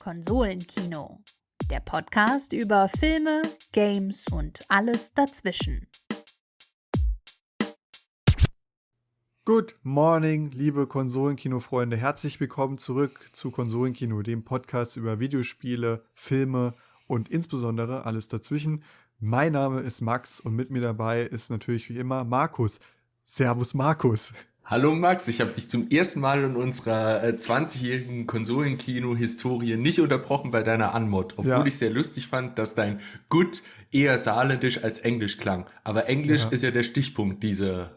Konsolenkino, der Podcast über Filme, Games und alles dazwischen. Good morning, liebe Konsolenkino-Freunde. Herzlich willkommen zurück zu Konsolenkino, dem Podcast über Videospiele, Filme und insbesondere alles dazwischen. Mein Name ist Max und mit mir dabei ist natürlich wie immer Markus. Servus Markus. Hallo Max, ich habe dich zum ersten Mal in unserer 20-jährigen Konsolenkino-Historie nicht unterbrochen bei deiner Anmod, obwohl ich sehr lustig fand, dass dein Good eher saarländisch als Englisch klang. Aber Englisch ist ja der Stichpunkt dieser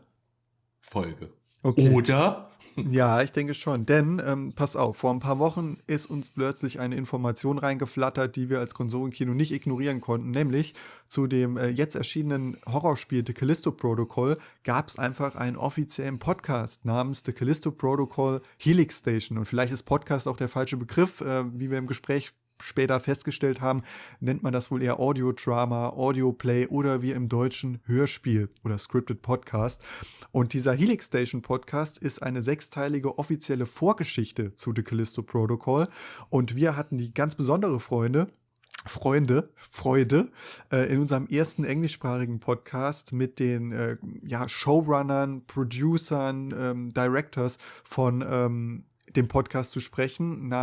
Folge. Okay. Oder? Ja, ich denke schon, denn, pass auf, vor ein paar Wochen ist uns plötzlich eine Information reingeflattert, die wir als Konsolenkino nicht ignorieren konnten, nämlich zu dem jetzt erschienenen Horrorspiel The Callisto Protocol gab es einfach einen offiziellen Podcast namens The Callisto Protocol Helix Station und vielleicht ist Podcast auch der falsche Begriff, wie wir im Gespräch später festgestellt haben, nennt man das wohl eher Audio-Drama, Audio-Play oder wie im Deutschen Hörspiel oder Scripted Podcast. Und dieser Helix Station Podcast ist eine 6-teilige offizielle Vorgeschichte zu The Callisto Protocol. Und wir hatten die ganz besondere Freude, in unserem ersten englischsprachigen Podcast mit den Showrunnern, Producern, Directors von dem Podcast zu sprechen,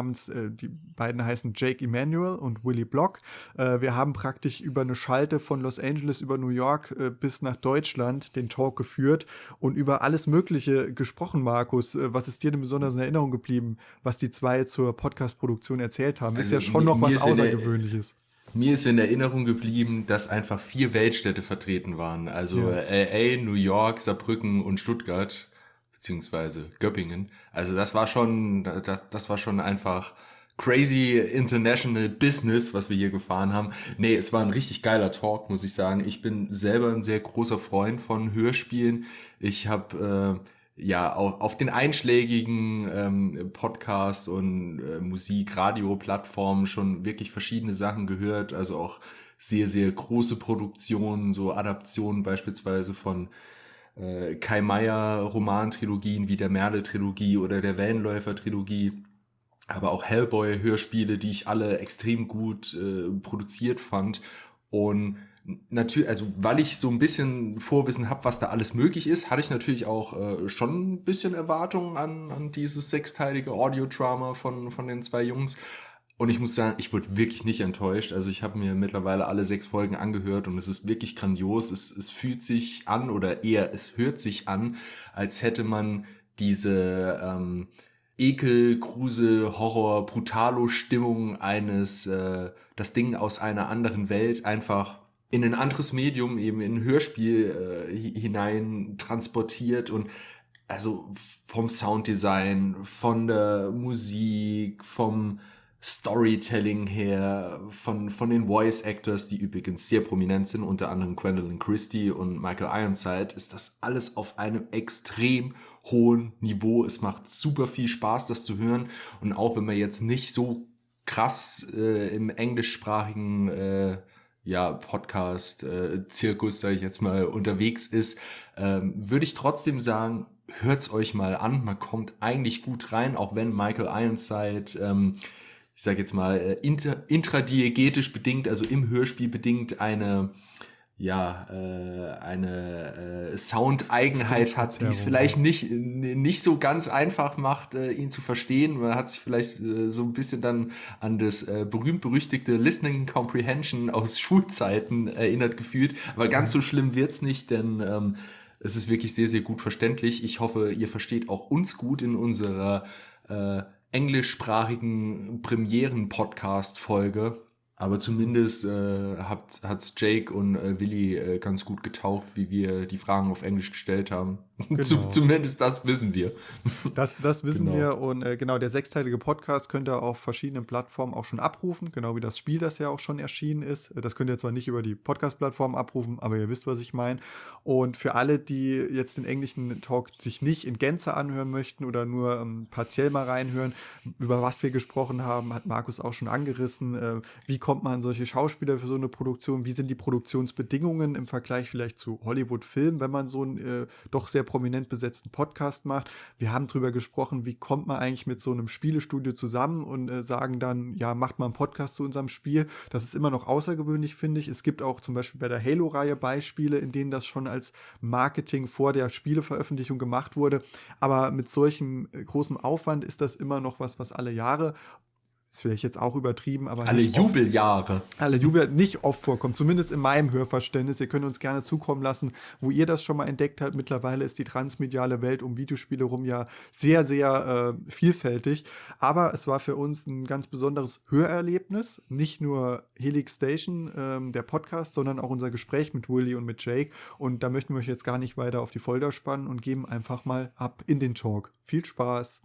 die beiden heißen Jake Emanuel und Willie Block. Wir haben praktisch über eine Schalte von Los Angeles über New York bis nach Deutschland den Talk geführt und über alles Mögliche gesprochen, Markus. Was ist dir denn besonders in Erinnerung geblieben, was die zwei zur Podcast-Produktion erzählt haben? Ist ja schon noch was Außergewöhnliches. Mir ist in Erinnerung geblieben, dass einfach 4 Weltstädte vertreten waren. Also LA, New York, Saarbrücken und Stuttgart. Beziehungsweise Göppingen. Also das war schon einfach crazy international Business, was wir hier gefahren haben. Nee, es war ein richtig geiler Talk, muss ich sagen. Ich bin selber ein sehr großer Freund von Hörspielen. Ich habe auch auf den einschlägigen Podcast- und Musik-Radio-Plattformen schon wirklich verschiedene Sachen gehört. Also auch sehr, sehr große Produktionen, so Adaptionen beispielsweise von Kai Meier Romantrilogien wie der Merle-Trilogie oder der Wellenläufer-Trilogie, aber auch Hellboy-Hörspiele, die ich alle extrem gut produziert fand. Und natürlich, also weil ich so ein bisschen Vorwissen habe, was da alles möglich ist, hatte ich natürlich auch schon ein bisschen Erwartungen an dieses 6-teilige Audio-Drama von den 2 Jungs. Und ich muss sagen, ich wurde wirklich nicht enttäuscht. Also ich habe mir mittlerweile alle 6 Folgen angehört und es ist wirklich grandios. Es fühlt sich an oder eher es hört sich an, als hätte man diese Ekel, Grusel, Horror, Brutalo-Stimmung eines das Ding aus einer anderen Welt einfach in ein anderes Medium, eben in ein Hörspiel hinein transportiert und also vom Sounddesign, von der Musik, vom Storytelling her, von den Voice Actors, die übrigens sehr prominent sind, unter anderem Gwendoline Christie und Michael Ironside, ist das alles auf einem extrem hohen Niveau. Es macht super viel Spaß, das zu hören. Und auch wenn man jetzt nicht so krass im englischsprachigen Podcast-Zirkus, sage ich jetzt mal, unterwegs ist, würde ich trotzdem sagen, hört's euch mal an. Man kommt eigentlich gut rein, auch wenn Michael Ironside ich sage jetzt mal, intradiegetisch bedingt, also im Hörspiel bedingt eine Soundeigenheit hat, die es vielleicht nicht so ganz einfach macht, ihn zu verstehen. Man hat sich vielleicht so ein bisschen dann an das berühmt-berüchtigte Listening Comprehension aus Schulzeiten erinnert gefühlt. Aber ganz so schlimm wird's nicht, denn es ist wirklich sehr, sehr gut verständlich. Ich hoffe, ihr versteht auch uns gut in unserer englischsprachigen Premieren-Podcast-Folge. Aber zumindest hat's Jake und Willi ganz gut getaugt, wie wir die Fragen auf Englisch gestellt haben. Genau. Zumindest das wissen wir. Das wissen wir und der 6-teilige Podcast könnt ihr auf verschiedenen Plattformen auch schon abrufen, genau wie das Spiel, das ja auch schon erschienen ist. Das könnt ihr zwar nicht über die Podcast-Plattform abrufen, aber ihr wisst, was ich meine. Und für alle, die jetzt den englischen Talk sich nicht in Gänze anhören möchten oder nur partiell mal reinhören, über was wir gesprochen haben, hat Markus auch schon angerissen. Wie kommt man an solche Schauspieler für so eine Produktion? Wie sind die Produktionsbedingungen im Vergleich vielleicht zu Hollywood-Filmen, wenn man so ein doch sehr prominent besetzten Podcast macht. Wir haben drüber gesprochen, wie kommt man eigentlich mit so einem Spielestudio zusammen und sagen dann, ja, macht mal einen Podcast zu unserem Spiel. Das ist immer noch außergewöhnlich, finde ich. Es gibt auch zum Beispiel bei der Halo-Reihe Beispiele, in denen das schon als Marketing vor der Spieleveröffentlichung gemacht wurde. Aber mit solchem großem Aufwand ist das immer noch was alle Jahre, das ist vielleicht jetzt auch übertrieben, aber alle Jubeljahre. Alle Jubel nicht oft vorkommt, zumindest in meinem Hörverständnis. Ihr könnt uns gerne zukommen lassen, wo ihr das schon mal entdeckt habt. Mittlerweile ist die transmediale Welt um Videospiele rum ja sehr, sehr vielfältig. Aber es war für uns ein ganz besonderes Hörerlebnis. Nicht nur Helix Station, der Podcast, sondern auch unser Gespräch mit Willie und mit Jake. Und da möchten wir euch jetzt gar nicht weiter auf die Folter spannen und geben einfach mal ab in den Talk. Viel Spaß!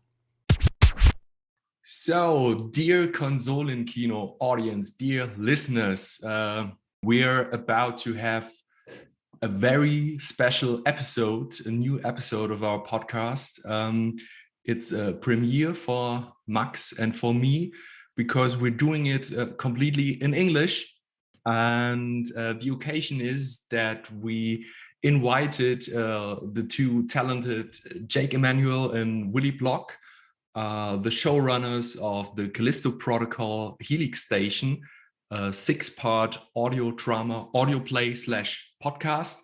So, dear Konsolenkino audience, dear listeners, we're about to have a very special episode, a new episode of our podcast. It's a premiere for Max and for me because we're doing it completely in English. And the occasion is that we invited the two talented Jake Emanuel and Willie Block, the showrunners of the Callisto Protocol Helix Station, a 6-part audio drama, audio play / podcast.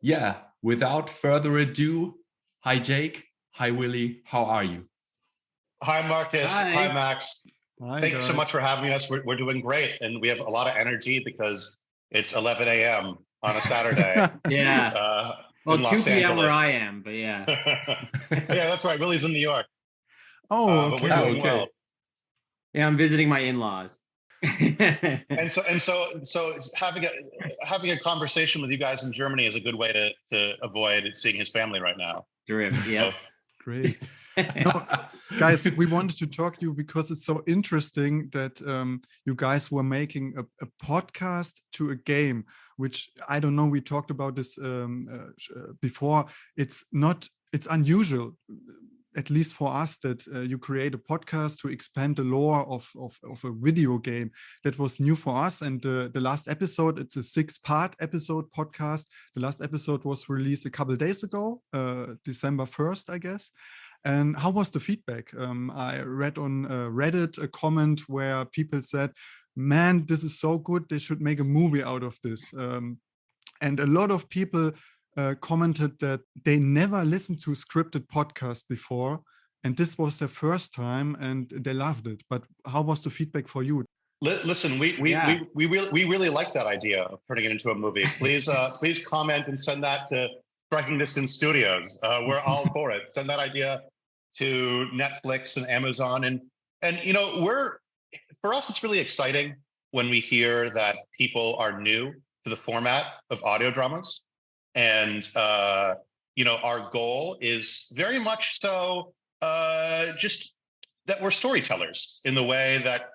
Yeah, without further ado, hi Jake, hi Willie, how are you? Hi Marcus, hi Max. Hi, Thanks guys. so much for having us. We're doing great, and we have a lot of energy because it's 11 a.m. on a Saturday. Yeah. Well, in 2 Los p.m. Angeles. where I am, but yeah. Yeah, that's right. Willie's in New York. Oh, But okay. we're doing well. Yeah, I'm visiting my in-laws. And so having a conversation with you guys in Germany is a good way to avoid seeing his family right now. Terrific. Yeah. Great. No, guys, we wanted to talk to you because it's so interesting that you guys were making a podcast to a game, which I don't know. We talked about this before. It's unusual, at least for us, that you create a podcast to expand the lore of a video game. That was new for us. And the last episode, it's a 6-part episode podcast. The last episode was released a couple days ago, December 1st, I guess. And how was the feedback? I read on Reddit a comment where people said, man, this is so good, they should make a movie out of this. And a lot of people commented that they never listened to scripted podcasts before, and this was their first time, and they loved it. But how was the feedback for you? Listen, we really like that idea of turning it into a movie. Please comment and send that to Striking Distance Studios. We're all for it. Send that idea to Netflix and Amazon, and you know, for us it's really exciting when we hear that people are new to the format of audio dramas. And, you know, our goal is very much so just that we're storytellers in the way that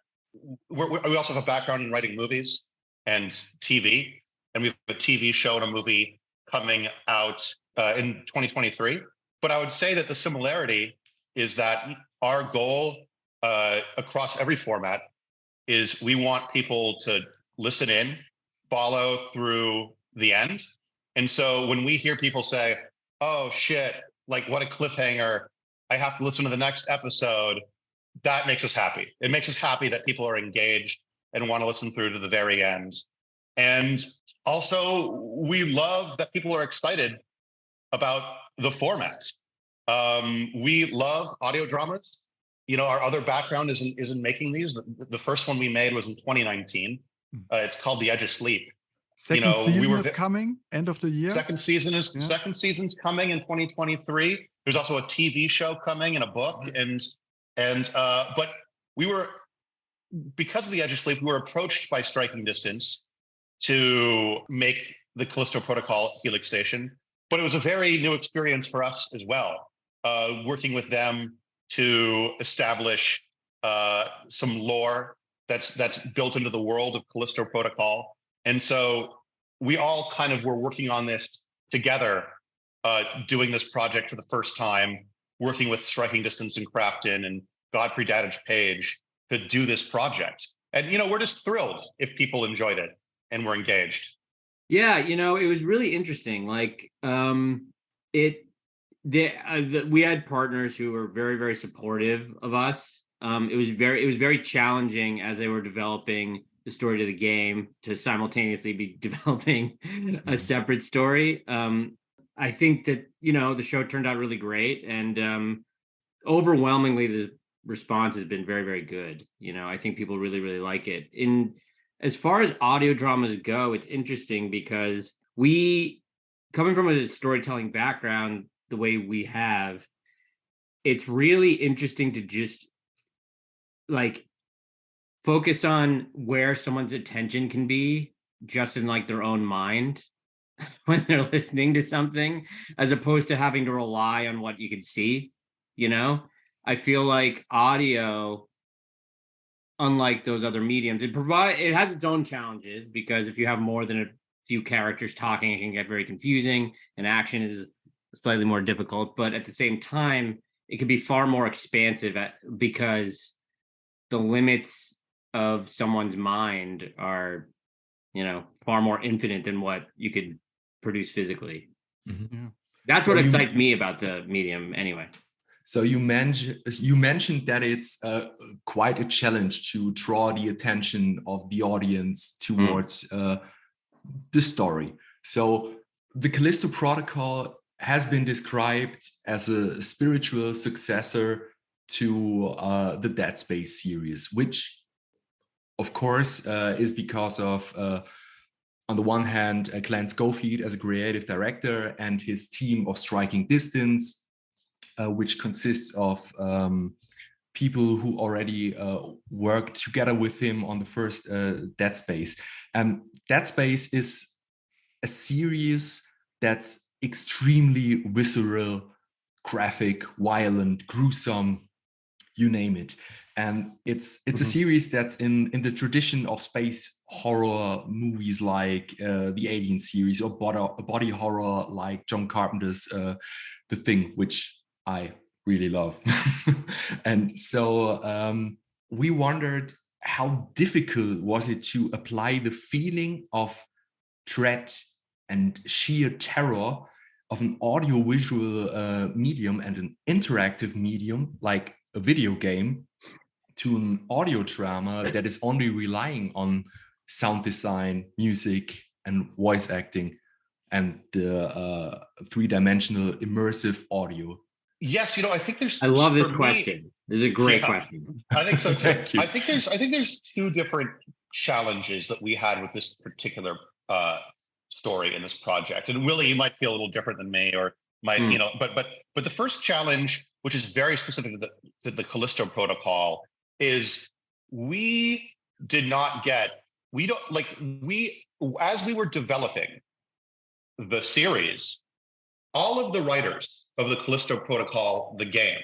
we also have a background in writing movies and TV. And we have a TV show and a movie coming out in 2023. But I would say that the similarity is that our goal across every format is we want people to listen in, follow through the end. And so when we hear people say, oh shit, like what a cliffhanger, I have to listen to the next episode, that makes us happy. It makes us happy that people are engaged and want to listen through to the very end. And also we love that people are excited about the format. We love audio dramas. You know, our other background is in making these. The first one we made was in 2019. It's called The Edge of Sleep. Second season is coming, end of the year. Second season's coming in 2023. There's also a TV show coming and a book, but we were, because of The Edge of Sleep, we were approached by Striking Distance to make the Callisto Protocol Helix Station, but it was a very new experience for us as well, working with them to establish some lore that's built into the world of Callisto Protocol. And so we all kind of were working on this together, doing this project for the first time, working with Striking Distance and Crafton and Godfrey Dadich Page to do this project. And, you know, we're just thrilled if people enjoyed it and were engaged. Yeah, you know, it was really interesting. Like, we had partners who were very, very supportive of us. It was very challenging as they were developing the story to the game to simultaneously be developing a separate story. I think that, the show turned out really great, and overwhelmingly the response has been very, very good. I think people really, really like it. As far as audio dramas go, it's interesting because coming from a storytelling background the way we have, it's really interesting to just like focus on where someone's attention can be just in like their own mind when they're listening to something, as opposed to having to rely on what you can see. I feel like audio, unlike those other mediums, it has its own challenges, because if you have more than a few characters talking, it can get very confusing, and action is slightly more difficult. But at the same time, it can be far more expansive because the limits of someone's mind are, far more infinite than what you could produce physically. Mm-hmm. Yeah. That's what excites me about the medium anyway. So you mentioned that it's quite a challenge to draw the attention of the audience towards the story. So the Callisto Protocol has been described as a spiritual successor to the Dead Space series, which of course is because of on the one hand Glenn Schofield as a creative director and his team of Striking Distance, which consists of people who already worked together with him on the first Dead Space. Dead Space is a series that's extremely visceral, graphic, violent, gruesome, you name it. And it's a series that's in the tradition of space horror movies like the Alien series, or body horror like John Carpenter's The Thing, which I really love. And so we wondered, how difficult was it to apply the feeling of dread and sheer terror of an audiovisual medium and an interactive medium like a video game to an audio drama that is only relying on sound design, music, and voice acting, and the three-dimensional immersive audio. Yes, I think there's. I love this question. This is a great question. I think so too. Thank you. I think there's two different challenges that we had with this particular story in this project. And Willie, you might feel a little different than me, or might but the first challenge, which is very specific to the Callisto Protocol, is as we were developing the series, all of the writers of the Callisto Protocol, the game,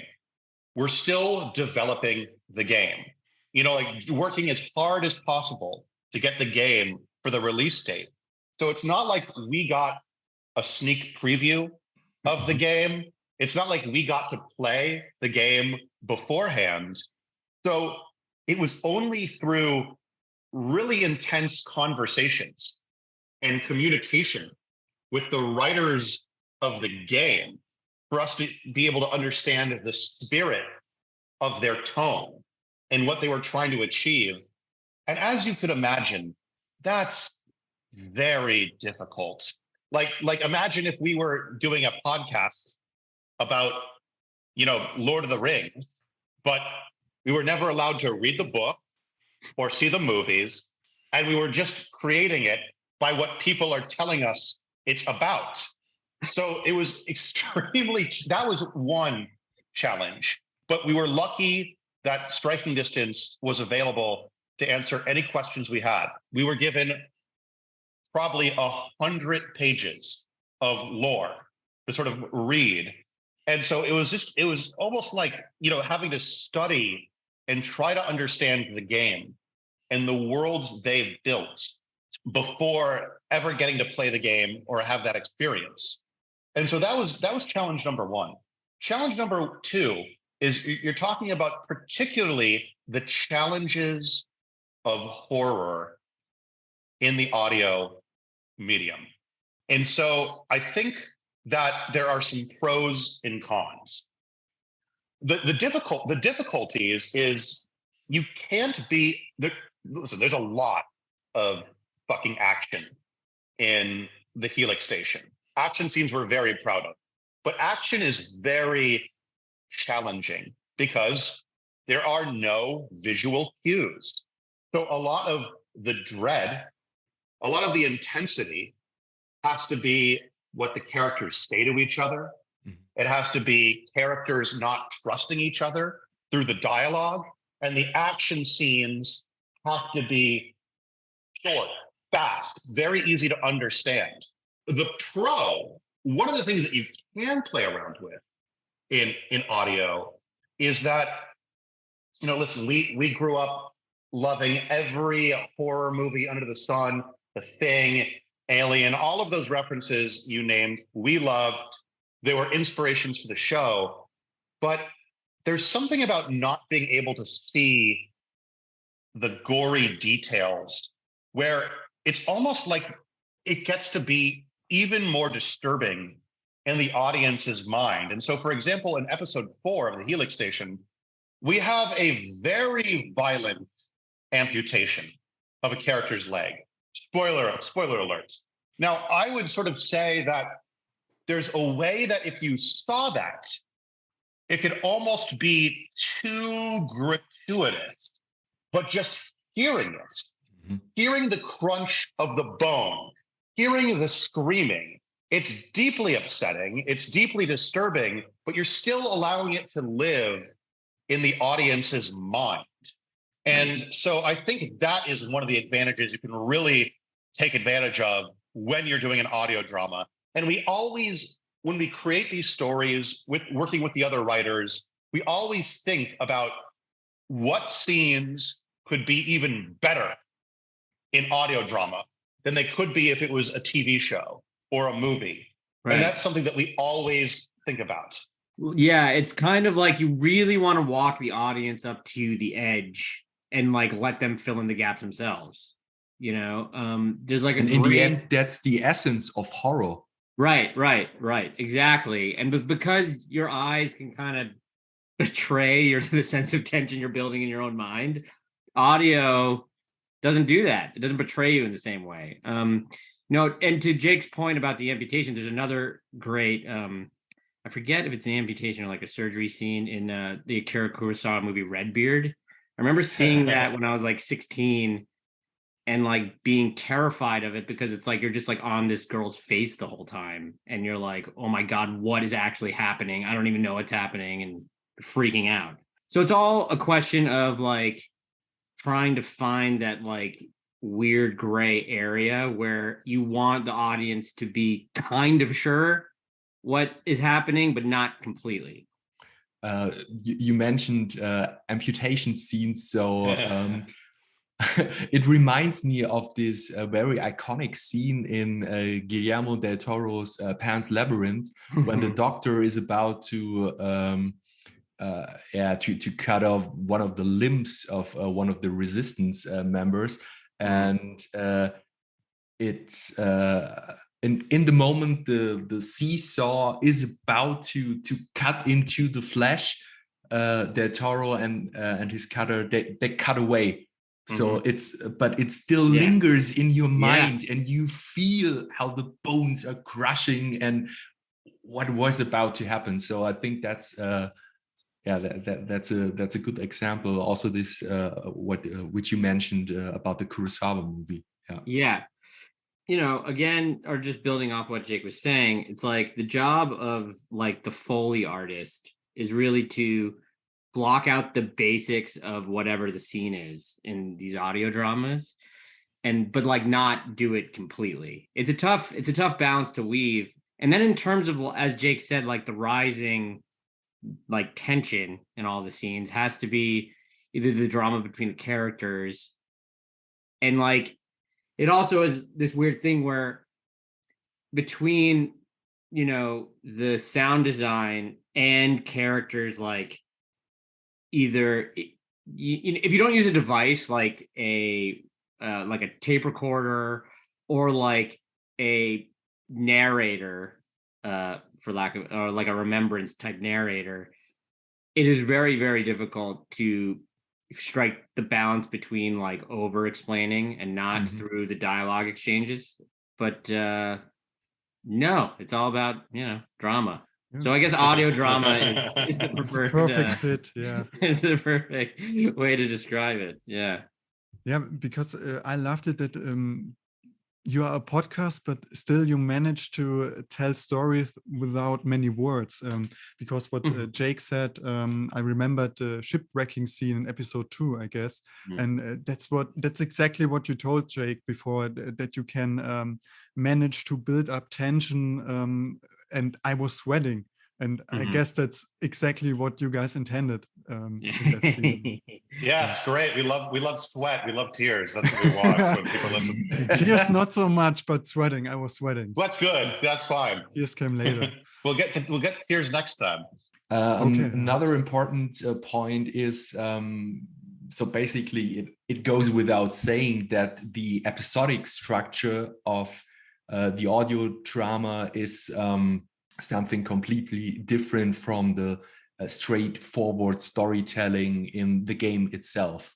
were still developing the game, working as hard as possible to get the game for the release date. So it's not like we got a sneak preview of the game. It's not like we got to play the game beforehand. So it was only through really intense conversations and communication with the writers of the game for us to be able to understand the spirit of their tone and what they were trying to achieve. And as you could imagine, that's very difficult. Like imagine if we were doing a podcast about, Lord of the Rings, but we were never allowed to read the book or see the movies, and we were just creating it by what people are telling us it's about. So it was that was one challenge, but we were lucky that Striking Distance was available to answer any questions we had. We were given probably 100 pages of lore to sort of read. And so it was almost like, having to study and try to understand the game and the worlds they've built before ever getting to play the game or have that experience. And so that was challenge number one. Challenge number two is you're talking about particularly the challenges of horror in the audio medium. And so I think that there are some pros and cons. The difficulty is you can't be there. Listen, there's a lot of fucking action in the Helix Station. Action scenes we're very proud of, but action is very challenging because there are no visual cues. So a lot of the dread, a lot of the intensity has to be what the characters say to each other. It has to be characters not trusting each other through the dialogue. And the action scenes have to be short, fast, very easy to understand. The pro, one of the things that you can play around with in audio is that, you know, listen, we grew up loving every horror movie under the sun, The Thing, Alien, all of those references you named, we loved. They were inspirations for the show. But there's something about not being able to see the gory details where it's almost like it gets to be even more disturbing in the audience's mind. And so, for example, in episode 4 of the Helix Station, we have a very violent amputation of a character's leg. Spoiler alerts. Now, I would sort of say that there's a way that if you saw that, it could almost be too gratuitous, but just hearing it, hearing the crunch of the bone, hearing the screaming, it's deeply upsetting, it's deeply disturbing, but you're still allowing it to live in the audience's mind. And so I think that is one of the advantages you can really take advantage of when you're doing an audio drama. And we always, when we create these stories with working with the other writers, we always think about what scenes could be even better in audio drama than they could be if it was a TV show or a movie. Right. And that's something that we always think about. Yeah, it's kind of like you really want to walk the audience up to the edge and like let them fill in the gaps themselves. You know, there's like in the end, that's the essence of horror. Right, exactly. And because your eyes can kind of betray the sense of tension you're building in your own mind, audio doesn't do that. It doesn't betray you in the same way. No, and to Jake's point about the amputation, there's another great, I forget if it's an amputation or like a surgery scene in the Akira Kurosawa movie Redbeard. I remember seeing that when I was like 16 and like being terrified of it because it's like you're just like on this girl's face the whole time and you're like, oh my God, what is actually happening? I don't even know what's happening, and freaking out. So it's all a question of like trying to find that like weird gray area where you want the audience to be kind of sure what is happening, but not completely. You mentioned amputation scenes, so it reminds me of this very iconic scene in Guillermo del Toro's Pan's Labyrinth when the doctor is about to cut off one of the limbs of one of the resistance members, and it's in the moment the seesaw is about to cut into the flesh, Del Toro and his cutter they cut away. So it still lingers in your mind, and you feel how the bones are crushing and what was about to happen. So I think that's that's a good example. Also, this which you mentioned about the Kurosawa movie. Yeah. You know, again, or just building off what Jake was saying, it's like the job of like the Foley artist is really to block out the basics of whatever the scene is in these audio dramas, but like not do it completely. It's a tough balance to weave. And then in terms of, as Jake said, like the rising like tension in all the scenes has to be either the drama between the characters, and like it also is this weird thing where between, you know, the sound design and characters, like either if you don't use a device like a tape recorder or like a narrator for lack of, or like a remembrance type narrator, it is very, very difficult to strike the balance between like over explaining and not through the dialogue exchanges. But no, it's all about, drama. So I guess audio drama is the preferred perfect fit. Yeah, is the perfect way to describe it. Yeah. Yeah, because I loved it that you are a podcast, but still you manage to tell stories without many words. Because what Jake said, I remembered the shipwrecking scene in episode 2, I guess, and that's exactly what you told Jake before, that you can manage to build up tension, and I was sweating. And I guess that's exactly what you guys intended in that scene. Yeah, it's great. We love sweat. We love tears. That's what we want when people listen. Tears not so much, but sweating. I was sweating. That's good. That's fine. Tears came later. We'll get tears next time. Another important point is so basically it goes without saying that the episodic structure of the audio drama is something completely different from the straightforward storytelling in the game itself.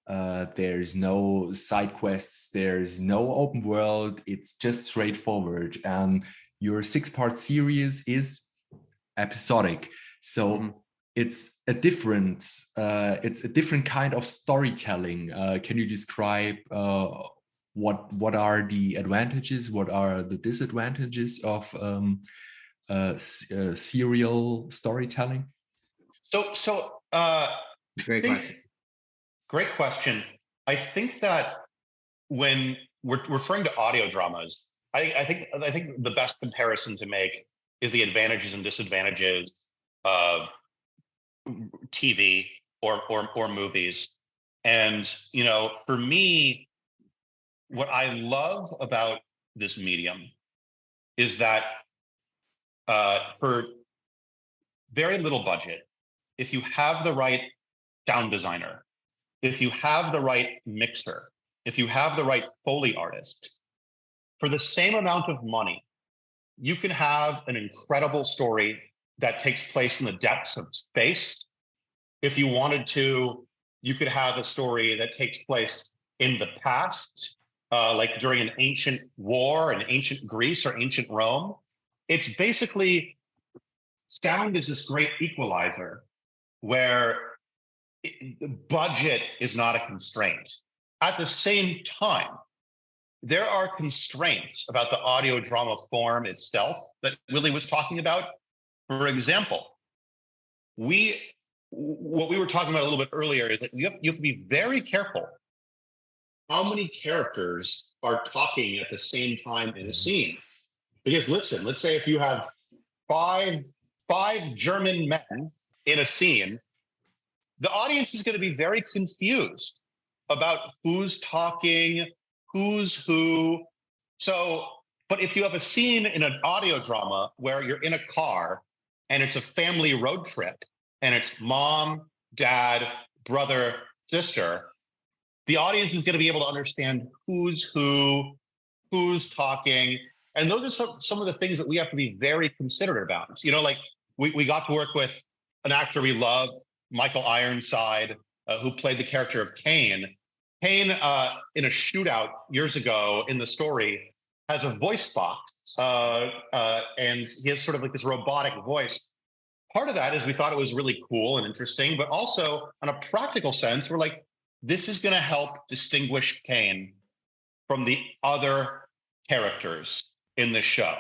There's no side quests, there's no open world, it's just straightforward. Your 6-part series is episodic. So it's a different kind of storytelling. Can you describe what are the advantages, what are the disadvantages of serial storytelling? Great question. I think that when we're referring to audio dramas, I think the best comparison to make is the advantages and disadvantages of TV or movies. And for me, what I love about this medium is that for very little budget, if you have the right sound designer, if you have the right mixer, if you have the right Foley artist, for the same amount of money, you can have an incredible story that takes place in the depths of space. If you wanted to, you could have a story that takes place in the past, like during an ancient war in ancient Greece or ancient Rome. It's basically, sound is this great equalizer where the budget is not a constraint. At the same time, there are constraints about the audio drama form itself that Willie was talking about. For example, what we were talking about a little bit earlier is that you have to be very careful how many characters are talking at the same time in a scene. Because listen, let's say if you have five German men in a scene, the audience is going to be very confused about who's talking, who's who. So, but if you have a scene in an audio drama where you're in a car and it's a family road trip and it's mom, dad, brother, sister, the audience is going to be able to understand who's who, who's talking. And those are some of the things that we have to be very considerate about. Like we got to work with an actor we love, Michael Ironside, who played the character of Kane. Kane, in a shootout years ago in the story, has a voice box, and he has sort of like this robotic voice. Part of that is we thought it was really cool and interesting, but also on a practical sense, we're like, this is going to help distinguish Kane from the other characters in the show.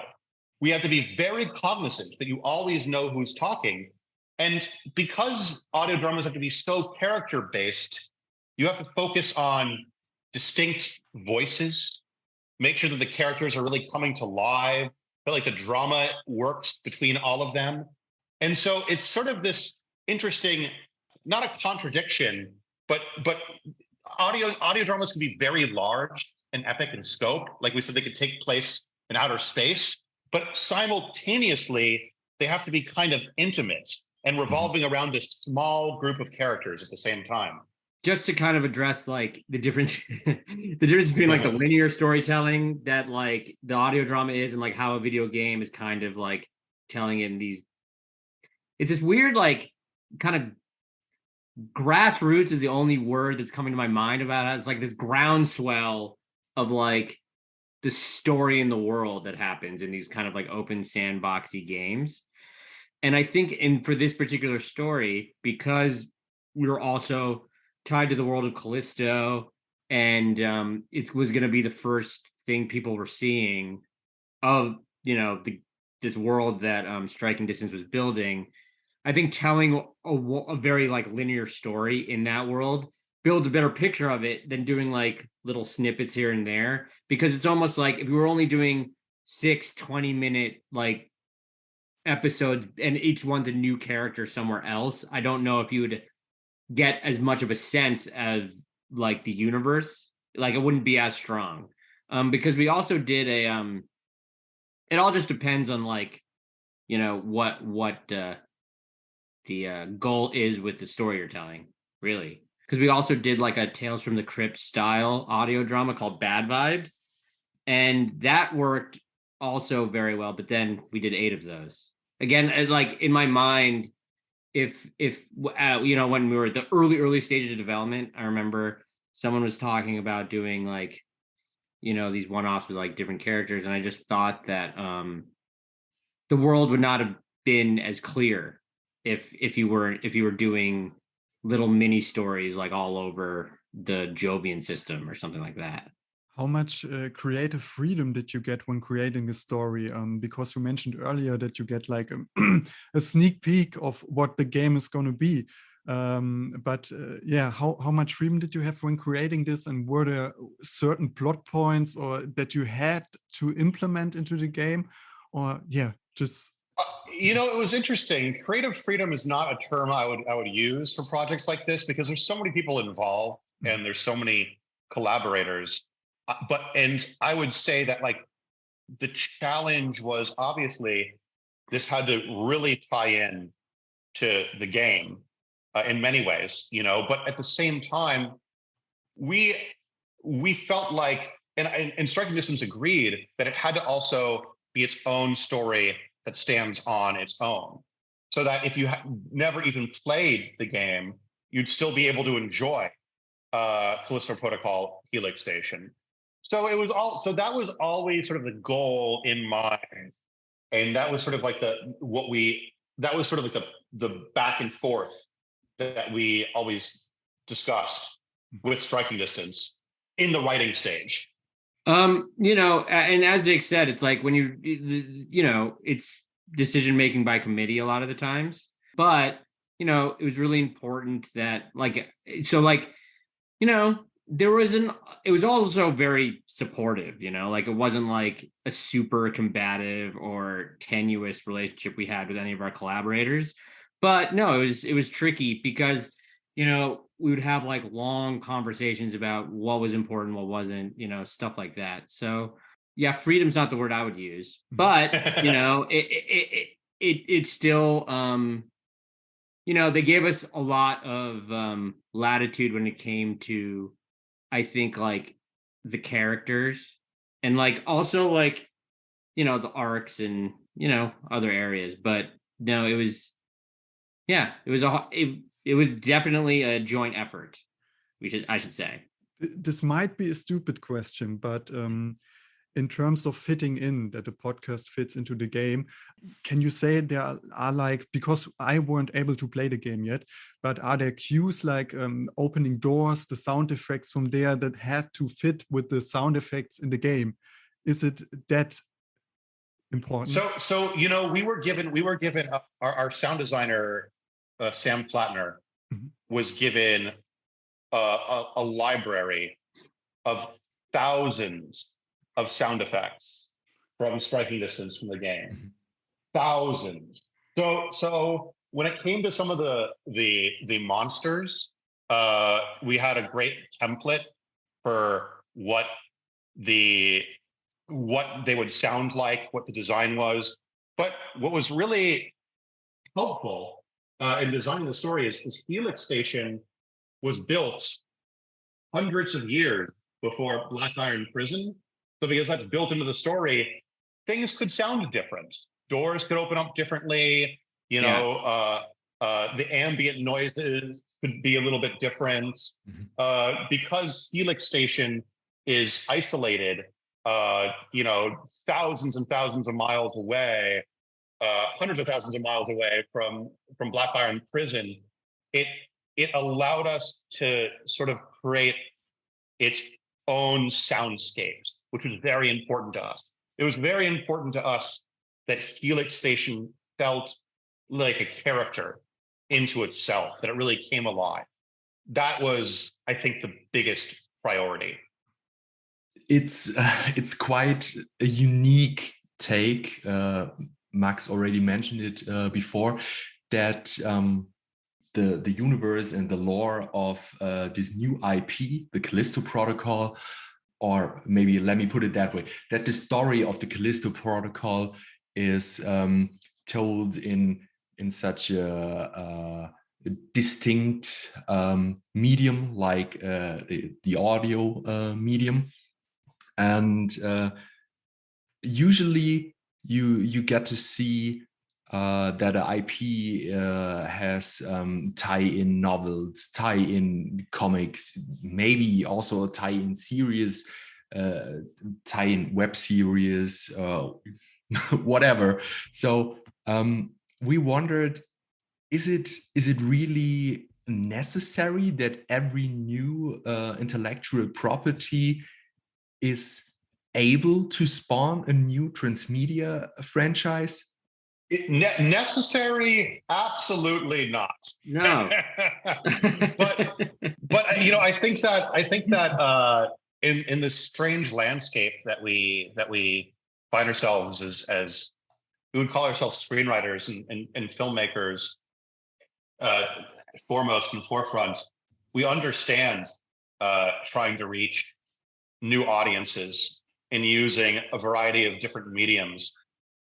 We have to be very cognizant that you always know who's talking. And because audio dramas have to be so character-based, you have to focus on distinct voices, make sure that the characters are really coming to life, feel like the drama works between all of them. And so it's sort of this interesting, not a contradiction, but audio dramas can be very large and epic in scope. Like we said, they could take place in outer space, but simultaneously, they have to be kind of intimate and revolving around this small group of characters at the same time. just to kind of address like the difference between like the linear storytelling that like the audio drama is, and like how a video game is kind of like telling it in these, it's this weird like kind of grassroots is the only word that's coming to my mind about it. It's like this groundswell of like the story in the world that happens in these kind of like open sandboxy games. And I think for this particular story, because we were also tied to the world of Callisto, and it was going to be the first thing people were seeing of, you know, this world that Striking Distance was building. I think telling a very like linear story in that world builds a better picture of it than doing like little snippets here and there, because it's almost like if we were only doing 6 20-minute like episodes and each one's a new character somewhere else, I don't know if you would get as much of a sense of like the universe. Like it wouldn't be as strong, because we also did it all just depends on like, you know, what the goal is with the story you're telling, really. Because we also did like a Tales from the Crypt style audio drama called Bad Vibes, and that worked also very well. But then we did 8 of those. Again, like in my mind, if you know, when we were at the early stages of development, I remember someone was talking about doing like, you know, these one-offs with like different characters, and I just thought that the world would not have been as clear if you were doing little mini stories like all over the Jovian system or something like that. How much creative freedom did you get when creating a story? Because you mentioned earlier that you get like a sneak peek of what the game is going to be. Yeah, how much freedom did you have when creating this? And were there certain plot points or that you had to implement into the game? Or yeah, just... You know, it was interesting. Creative freedom is not a term I would use for projects like this, because there's so many people involved and there's so many collaborators. And I would say that like the challenge was obviously this had to really tie in to the game in many ways, you know, but at the same time, we felt like, and Striking Distance agreed that it had to also be its own story that stands on its own, so that if you never even played the game, you'd still be able to enjoy Callisto Protocol, Helix Station. So that was always sort of the goal in mind, and that was sort of like the back and forth that we always discussed with Striking Distance in the writing stage. You know, and as Jake said, it's like when you know, it's decision making by committee a lot of the times, but you know, it was really important that like, so like, you know, it was also very supportive, you know, like it wasn't like a super combative or tenuous relationship we had with any of our collaborators, but no, it was tricky because, you know, we would have like long conversations about what was important, what wasn't, you know, stuff like that. So yeah, freedom's not the word I would use, but you know, it still, you know, they gave us a lot of latitude when it came to, I think, like the characters and like also like, you know, the arcs and, you know, other areas. But no, it was definitely a joint effort. I should say. This might be a stupid question, but in terms of fitting in, that the podcast fits into the game, can you say there are like, because I weren't able to play the game yet, but are there cues like opening doors, the sound effects from there that had to fit with the sound effects in the game? Is it that important? So you know, we were given our sound designer, Sam Plattner, was given a library of thousands of sound effects from Striking Distance from the game. Thousands. So when it came to some of the monsters, we had a great template for what they would sound like, what the design was. But what was really helpful in designing the story is Helix Station was built hundreds of years before Black Iron Prison. So because that's built into the story, things could sound different. Doors could open up differently. You know, the ambient noises could be a little bit different. Because Helix Station is isolated, you know, thousands and thousands of miles away, hundreds of thousands of miles away from Black Iron Prison, it allowed us to sort of create its own soundscapes, which was very important to us. It was very important to us that Helix Station felt like a character into itself, that it really came alive. That was, I think, the biggest priority. It's quite a unique take. Max already mentioned it before, that the universe and the lore of this new IP, the Callisto Protocol, or maybe let me put it that way, that the story of the Callisto Protocol is told in such a distinct medium like the audio medium. And usually you get to see that an IP has tie-in novels, tie-in comics, maybe also a tie-in series, tie-in web series, whatever. So we wondered, is it really necessary that every new intellectual property is able to spawn a new transmedia franchise? Necessary? Absolutely not. No. but you know, I think that in this strange landscape that we find ourselves as we would call ourselves screenwriters and filmmakers, foremost and forefront, we understand trying to reach new audiences and using a variety of different mediums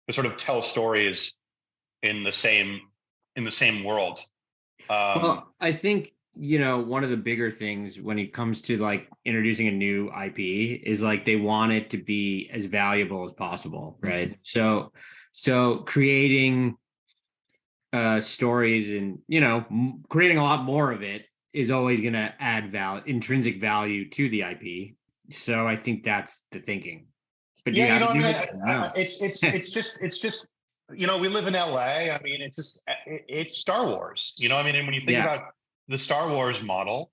to sort of tell stories in the same world. Well, I think, you know, one of the bigger things when it comes to like introducing a new IP is like they want it to be as valuable as possible, right? So creating stories and, you know, creating a lot more of it is always going to add intrinsic value to the IP. So I think that's the thinking. But yeah, you know, I mean, it's just, you know, we live in LA. I mean, it's Star Wars. You know, I mean, and when you think about the Star Wars model,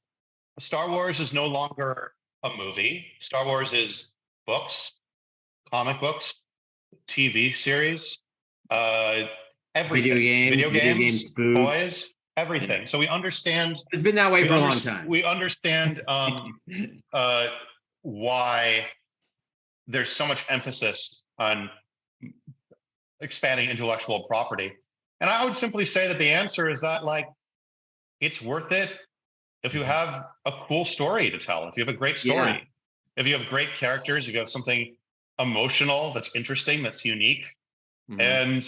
Star Wars is no longer a movie. Star Wars is books, comic books, TV series, everything. Video games, toys, everything. Yeah. So we understand. It's been that way for a long time. We understand why there's so much emphasis on expanding intellectual property. And I would simply say that the answer is that, like, it's worth it if you have a cool story to tell, if you have a great story, if you have great characters, if you have something emotional that's interesting, that's unique. And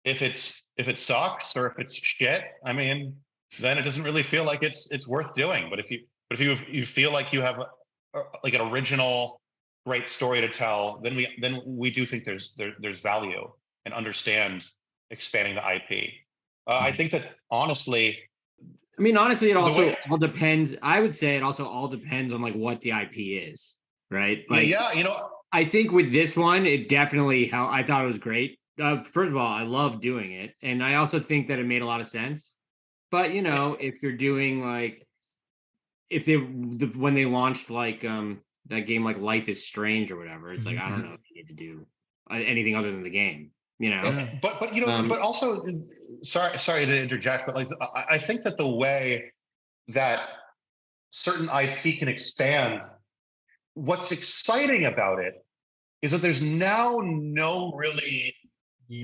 if it sucks or if it's shit, I mean, then it doesn't really feel like it's worth doing. But if you feel like you have like an original great story to tell, then we do think there's value and understand expanding the IP. I think that honestly, it also all depends. I would say it also all depends on like what the IP is, right? Like, yeah, you know, I think with this one, it definitely helped. I thought it was great. First of all, I love doing it, and I also think that it made a lot of sense. But you know, if you're doing like, when they launched like that game like Life is Strange or whatever, it's like I don't know if you need to do anything other than the game, you know. Yeah. But you know, but also, sorry to interject, but like I think that the way that certain IP can expand, what's exciting about it is that there's now no really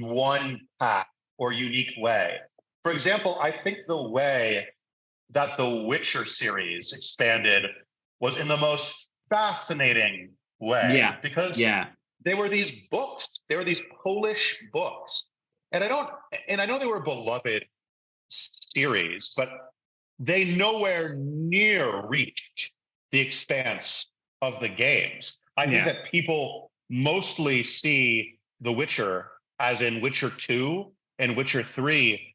one path or unique way. For example, I think the way that the Witcher series expanded was in the most fascinating way. Yeah. Because they were these books, they were these Polish books. And I know they were a beloved series, but they nowhere near reached the expanse of the games. I think that people mostly see The Witcher as in Witcher 2 and Witcher 3,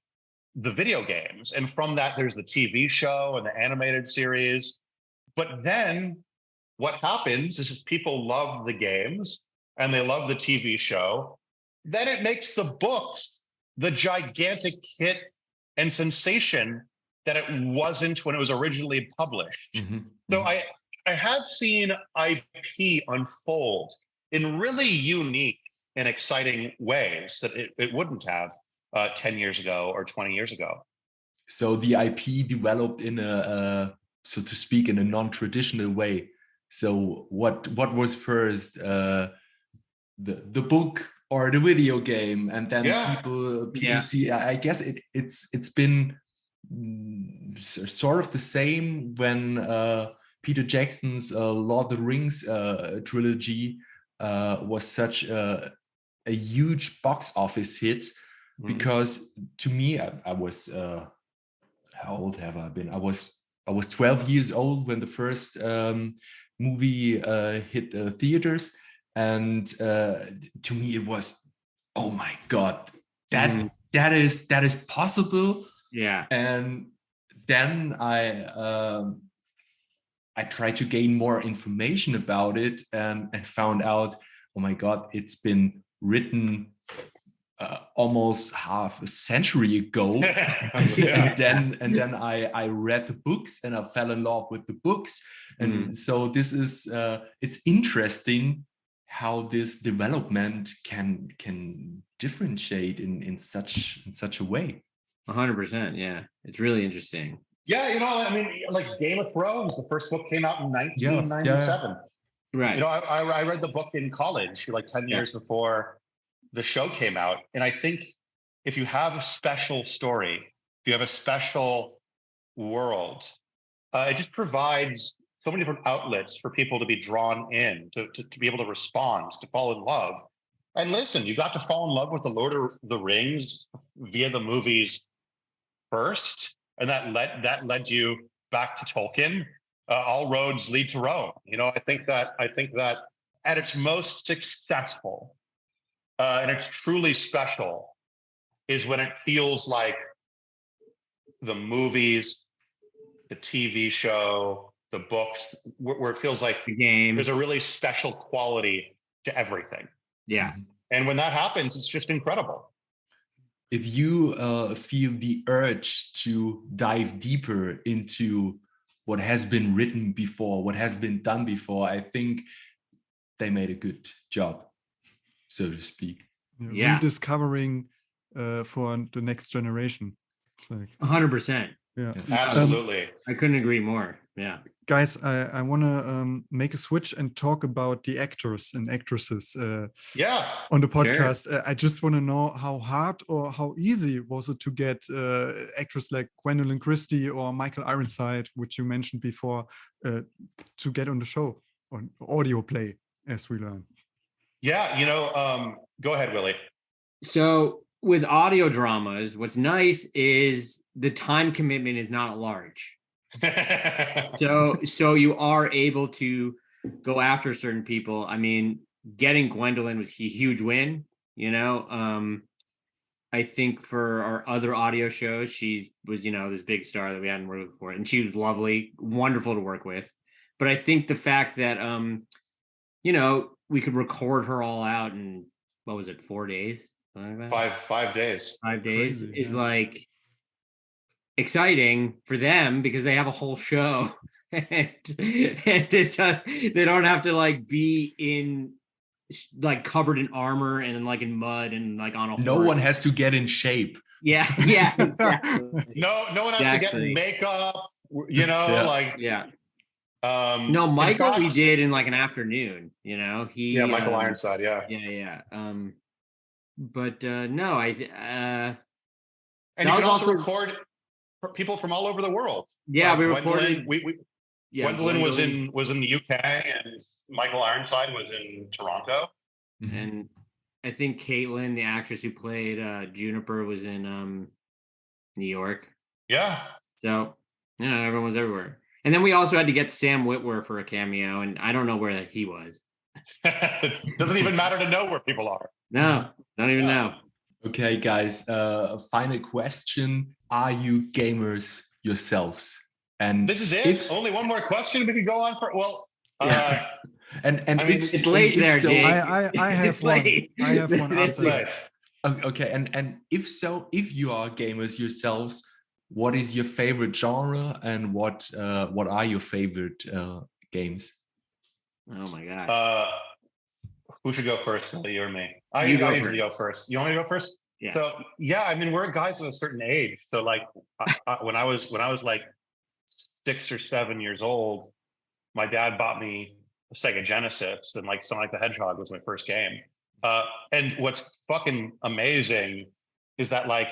the video games. And from that, there's the TV show and the animated series. But then what happens is if people love the games and they love the TV show, then it makes the books the gigantic hit and sensation that it wasn't when it was originally published. So I have seen IP unfold in really unique and exciting ways that it wouldn't have 10 years ago or 20 years ago. So the IP developed in a so to speak, in a non-traditional way. So what was first, the book or the video game, and then people see. I guess it's been sort of the same when Peter Jackson's Lord of the Rings trilogy was such a huge box office hit, because to me, I was how old have I been? I was 12 years old when the first movie hit theaters, and to me it was, oh my God, that is possible. Yeah. And then I tried to gain more information about it, and found out, oh my God, it's been written almost half a century ago. and then I read the books, and I fell in love with the books. And so this is it's interesting how this development can differentiate in such a way. 100%. Yeah, it's really interesting. Yeah, I mean, like Game of Thrones, the first book came out in 1997. Right. I read the book in college, like 10 years before the show came out. And I think if you have a special story, if you have a special world, it just provides so many different outlets for people to be drawn in, to be able to respond, to fall in love. And listen, you got to fall in love with the Lord of the Rings via the movies first, and that led you back to Tolkien. All roads lead to Rome. I think that at its most successful, and it's truly special, is when it feels like the movies, the TV show, the books, where it feels like the game. There's a really special quality to everything. Yeah. And when that happens, it's just incredible. If you feel the urge to dive deeper into what has been written before, what has been done before, I think they made a good job, so to speak. Rediscovering for the next generation. It's like 100%. Yeah, absolutely. I couldn't agree more. Yeah. Guys, I want to make a switch and talk about the actors and actresses on the podcast. Sure. I just want to know how hard or how easy was it to get actors like Gwendoline Christie or Michael Ironside, which you mentioned before, to get on the show, on audio play, as we learn. Yeah, go ahead, Willie. So with audio dramas, what's nice is the time commitment is not large. so you are able to go after certain people. I mean, getting Gwendoline was a huge win. I think for our other audio shows, she was, this big star that we hadn't worked with before, and she was lovely, wonderful to work with. But I think the fact that we could record her all out in, what was it, 4 days? 5 days. 5 days is like exciting for them because they have a whole show and they don't have to like be in like covered in armor and like in mud and like on a no horse. One has to get in shape. Yeah exactly. no one has to get makeup, no, Michael we did in like an afternoon, Michael Ironside, but no, and you can also record people from all over the world. Yeah, we recorded. Gwendoline was in the UK, and Michael Ironside was in Toronto. And I think Caitlin, the actress who played Juniper, was in New York. Yeah. So Everyone's everywhere. And then we also had to get Sam Witwer for a cameo, and I don't know where he was. Doesn't even matter to know where people are. No, don't even know. Okay, guys, final question. Are you gamers yourselves? And this is it? Only one more question we could go on for? Well, yeah. And I mean, it's late there, so, Jake. I have one. I have one after that. Okay, and if so, if you are gamers yourselves, what is your favorite genre and what are your favorite games? Oh my gosh. Who should go first, Billy, you or me? I usually go first. You want me to go first? Yeah. So yeah, I mean, we're guys of a certain age. So like when I was like 6 or 7 years old, my dad bought me a Sega Genesis, and like Sonic the Hedgehog was my first game. And what's fucking amazing is that like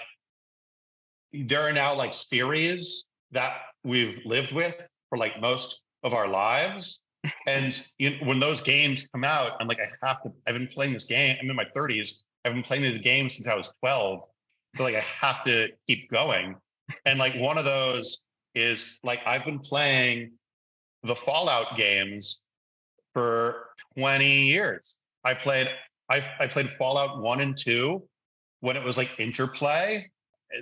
there are now like series that we've lived with for like most of our lives. And when those games come out, I'm like, I've been playing this game. I'm in my 30s. I've been playing this game since I was 12. So like I have to keep going. And like one of those is like I've been playing the Fallout games for 20 years. I played Fallout 1 and 2 when it was like Interplay.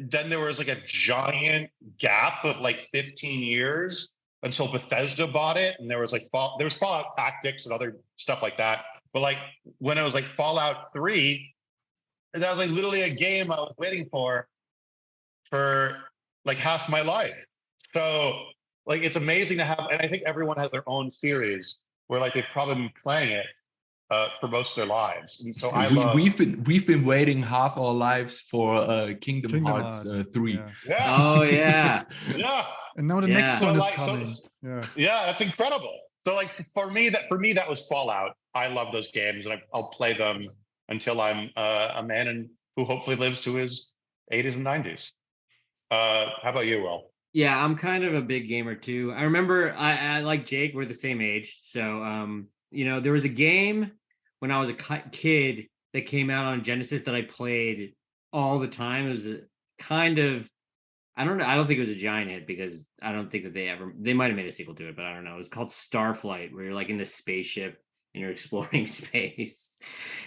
Then there was like a giant gap of like 15 years until Bethesda bought it, and there was Fallout Tactics and other stuff like that. But like when it was like Fallout 3, that was like literally a game I was waiting for like half my life. So like it's amazing to have, and I think everyone has their own series where like they've probably been playing it for most of their lives. And so we've been waiting half our lives for Kingdom Hearts 3. Yeah. Oh yeah. Yeah. And now the next one is coming. Yeah, that's incredible. So like for me that was Fallout. I love those games, and I'll play them until I'm a man who hopefully lives to his 80s and 90s. How about you, Will? Yeah, I'm kind of a big gamer too. I remember I like Jake, we're the same age. So there was a game when I was a kid that came out on Genesis that I played all the time. It was a kind of, I don't know, I don't think it was a giant hit because I don't think that they might have made a sequel to it, but I don't know. It was called Starflight, where you're like in this spaceship and you're exploring space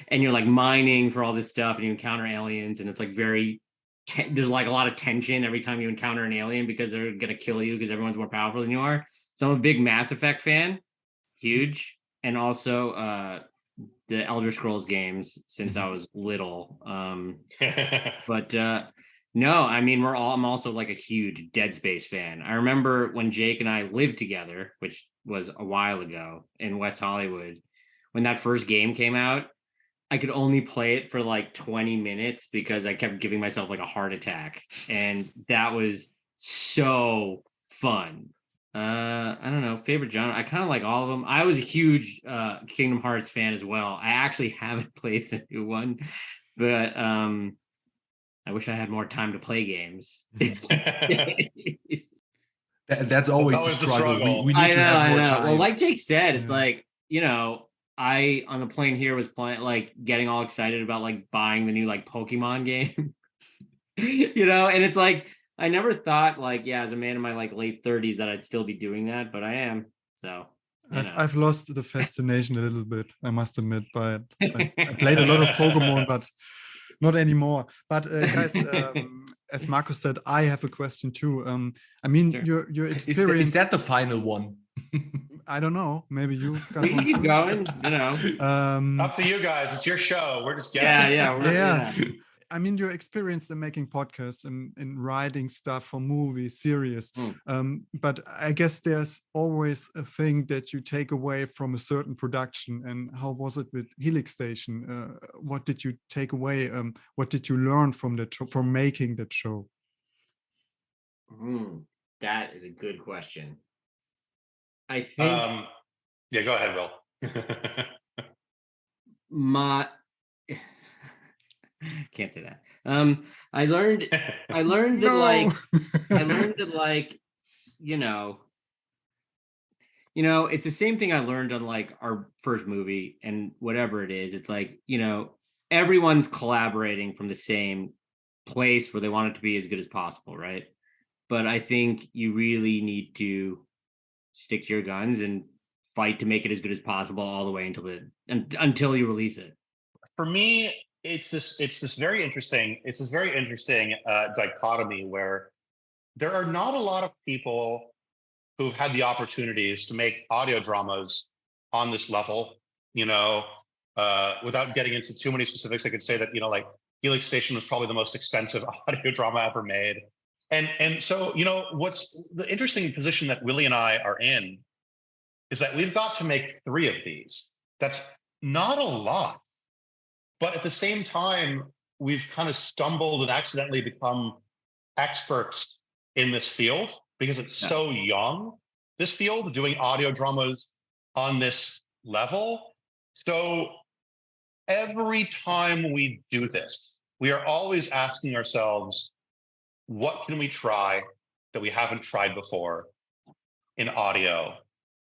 and you're like mining for all this stuff and you encounter aliens, and it's like there's like a lot of tension every time you encounter an alien because they're going to kill you because everyone's more powerful than you are. So I'm a big Mass Effect fan, huge. And also the Elder Scrolls games since I was little. But no, I mean, I'm also like a huge Dead Space fan. I remember when Jake and I lived together, which was a while ago in West Hollywood, when that first game came out, I could only play it for like 20 minutes because I kept giving myself like a heart attack. And that was so fun. I don't know, favorite genre. I kind of like all of them. I was a huge Kingdom Hearts fan as well. I actually haven't played the new one, but I wish I had more time to play games. That's always the struggle. We need to have more time. Well, like Jake said, it's like, I on the plane here was playing, like getting all excited about like buying the new like Pokemon game, and it's like I never thought like, as a man in my like late 30s that I'd still be doing that, but I am. So I've lost the fascination a little bit, I must admit, but I played a lot of Pokemon, but not anymore. But guys, as Marcus said, I have a question too. I mean, sure. your experience. Is that the final one? I don't know. Maybe you got we can keep going. Up to you guys. It's your show. We're just guessing. Yeah. I mean, your experience in making podcasts and in writing stuff for movies, series. But I guess there's always a thing that you take away from a certain production. And how was it with Helix Station? What did you take away? What did you learn from from making that show? That is a good question. I think. Yeah, go ahead, Will. Can't say that. I learned that I learned that it's the same thing I learned on like our first movie and whatever it is. It's like, everyone's collaborating from the same place where they want it to be as good as possible, right? but I think you really need to stick to your guns and fight to make it as good as possible all the way until you release it. For me, it's this very interesting dichotomy where there are not a lot of people who've had the opportunities to make audio dramas on this level. Without getting into too many specifics, I could say that like Helix Station was probably the most expensive audio drama ever made. And so, what's the interesting position that Willie and I are in is that we've got to make 3 of these. That's not a lot. But at the same time, we've kind of stumbled and accidentally become experts in this field because it's so young, this field, doing audio dramas on this level. So every time we do this, we are always asking ourselves, what can we try that we haven't tried before in audio?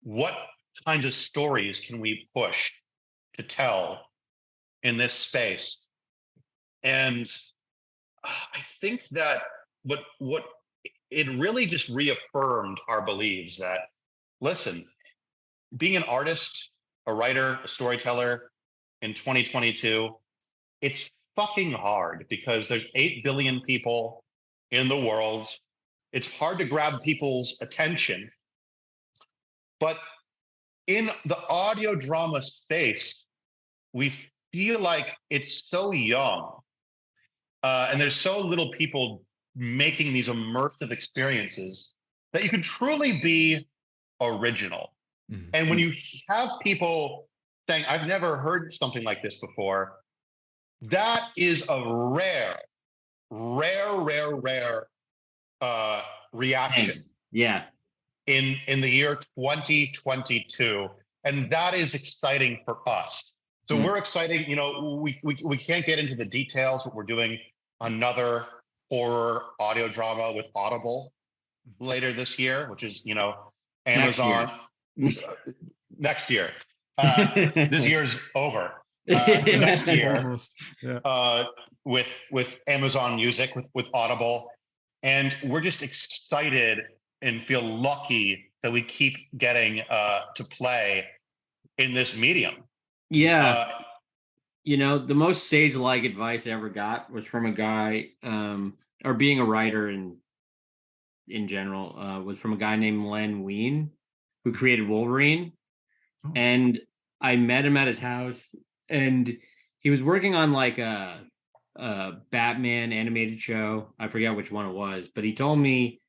What kinds of stories can we push to tell in this space? And I think that what it really just reaffirmed our beliefs that, listen, being an artist, a writer, a storyteller in 2022, it's fucking hard because there's 8 billion people in the world. It's hard to grab people's attention. But in the audio drama space, we feel like it's so young, and there's so little people making these immersive experiences that you can truly be original. Mm-hmm. And when you have people saying, I've never heard something like this before, that is a rare reaction. Yeah. In the year 2022. And that is exciting for us. So we're excited, we can't get into the details, but we're doing another horror audio drama with Audible later this year, which is, Amazon next year. This year's over. Next year, with Amazon Music, with Audible. And we're just excited and feel lucky that we keep getting to play in this medium. Yeah. The most sage-like advice I ever got was from a guy, or being a writer in general, was from a guy named Len Wein, who created Wolverine. Oh. And I met him at his house, and he was working on like a Batman animated show. I forget which one it was, but he told me,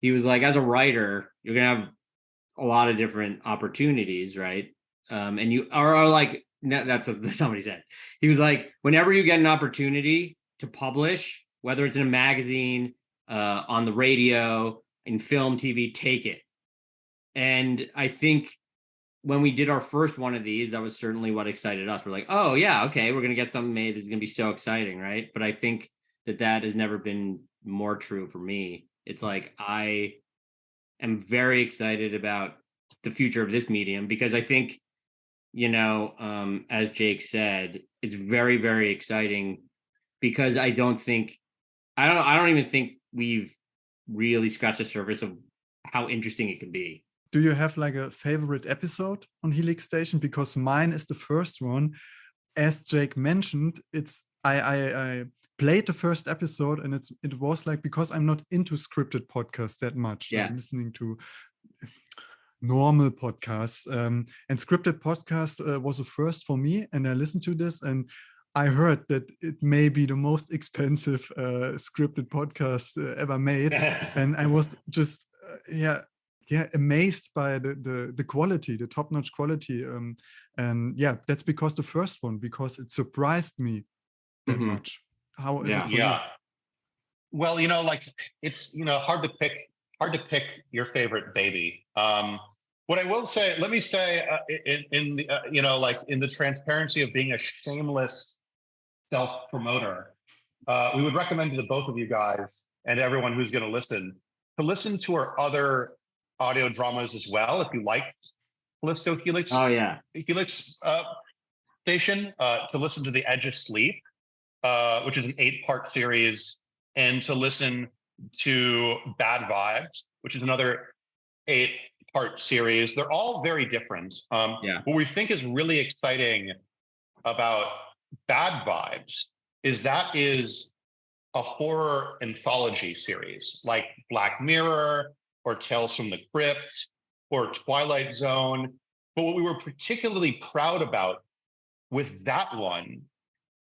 he was like, as a writer, you're going to have a lot of different opportunities, right? And you are like, that's what somebody said. He was like, whenever you get an opportunity to publish, whether it's in a magazine, on the radio, in film, TV, take it. And I think when we did our first one of these, that was certainly what excited us. We're like, oh yeah, okay, we're going to get something made that's going to be so exciting, right? But I think that has never been more true for me. It's like, I am very excited about the future of this medium because I think, as Jake said, it's very, very exciting because I don't even think we've really scratched the surface of how interesting it can be. Do you have like a favorite episode on Helix Station? Because mine is the first one. As Jake mentioned, I played the first episode and it was like, because I'm not into scripted podcasts that much. I'm listening to normal podcasts, and scripted podcasts was a first for me, and I listened to this and I heard that it may be the most expensive scripted podcast ever made. And I was just amazed by the quality, the top-notch quality, and that's because the first one, because it surprised me that much. How is it for you? Well, it's hard to pick your favorite baby. What I will say, let me say, in the in the transparency of being a shameless self-promoter, we would recommend to the both of you guys and everyone who's going to listen to our other audio dramas as well. If you like Callisto Helix, Helix Station, to listen to The Edge of Sleep, which is an 8-part series, and to listen to Bad Vibes, which is another 8-part series. They're all very different. What we think is really exciting about Bad Vibes is that is a horror anthology series like Black Mirror or Tales from the Crypt or Twilight Zone. But what we were particularly proud about with that one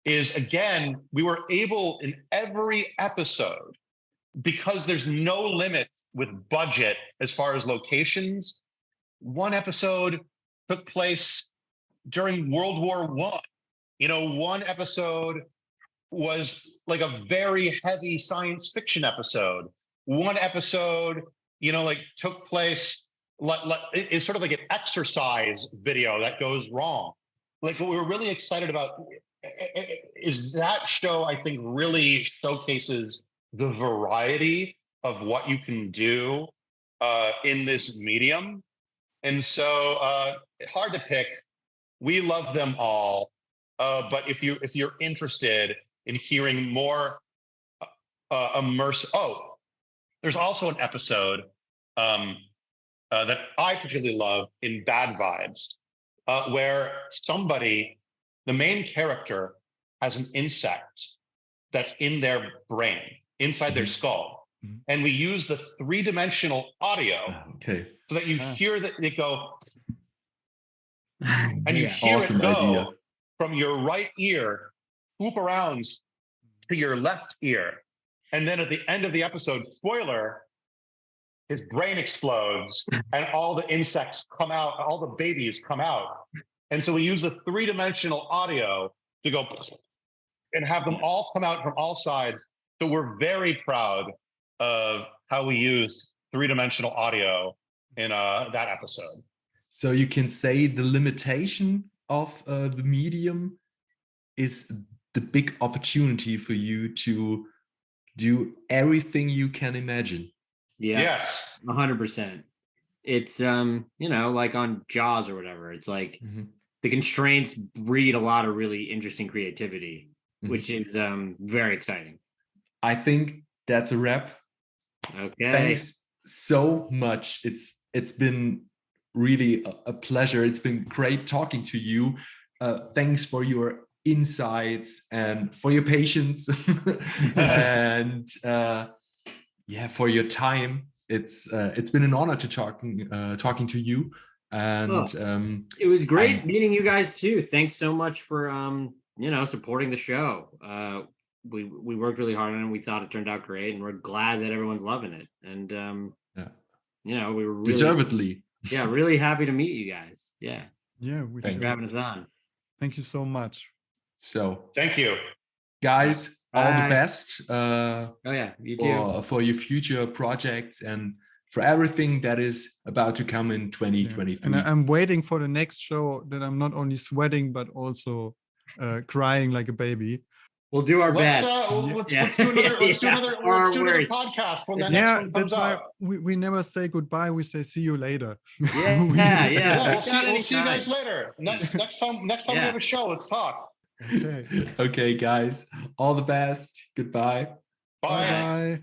is, again, we were able in every episode, because there's no limit with budget as far as locations. One episode took place during World War I. You know, one episode was like a very heavy science fiction episode. One episode, you know, like took place, it's sort of like an exercise video that goes wrong. Like what we were really excited about is that show, I think, really showcases the variety of what you can do in this medium. And so hard to pick. We love them all. But if you're interested in hearing more immersive, there's also an episode that I particularly love in Bad Vibes, where somebody, the main character, has an insect that's in their brain, inside their skull. Mm-hmm. And we use the 3-dimensional audio so that you hear that it go, and you hear it go from your right ear, swoop around to your left ear. And then at the end of the episode, spoiler, his brain explodes and all the insects come out, all the babies come out. And so we use the 3-dimensional audio to go and have them all come out from all sides. So we're very proud of how we used 3-dimensional audio in that episode. So you can say the limitation of the medium is the big opportunity for you to do everything you can imagine. Yeah. Yes. 100%. It's you know, like on Jaws or whatever. It's like the constraints breed a lot of really interesting creativity, which is very exciting. I think that's a wrap. Okay. Thanks so much. It's been really a pleasure. It's been great talking to you. Thanks for your insights and for your patience and for your time. It's been an honor to talking to you, and it was great meeting you guys too. Thanks so much for supporting the show. We worked really hard on it, and we thought it turned out great, and we're glad that everyone's loving it. And we were really, deservedly really happy to meet you guys. Thanks for having us on. Thank you so much. So thank you, guys. Bye. All the best. You too. For your future projects and for everything that is about to come in 2023. And I'm waiting for the next show that I'm not only sweating but also crying like a baby. We'll do our best. Let's do another podcast when that next one comes why out. we never say goodbye. We say see you later. We'll see you guys later. Next time we have a show, let's talk. Okay. Okay, guys. All the best. Goodbye. Bye. Bye.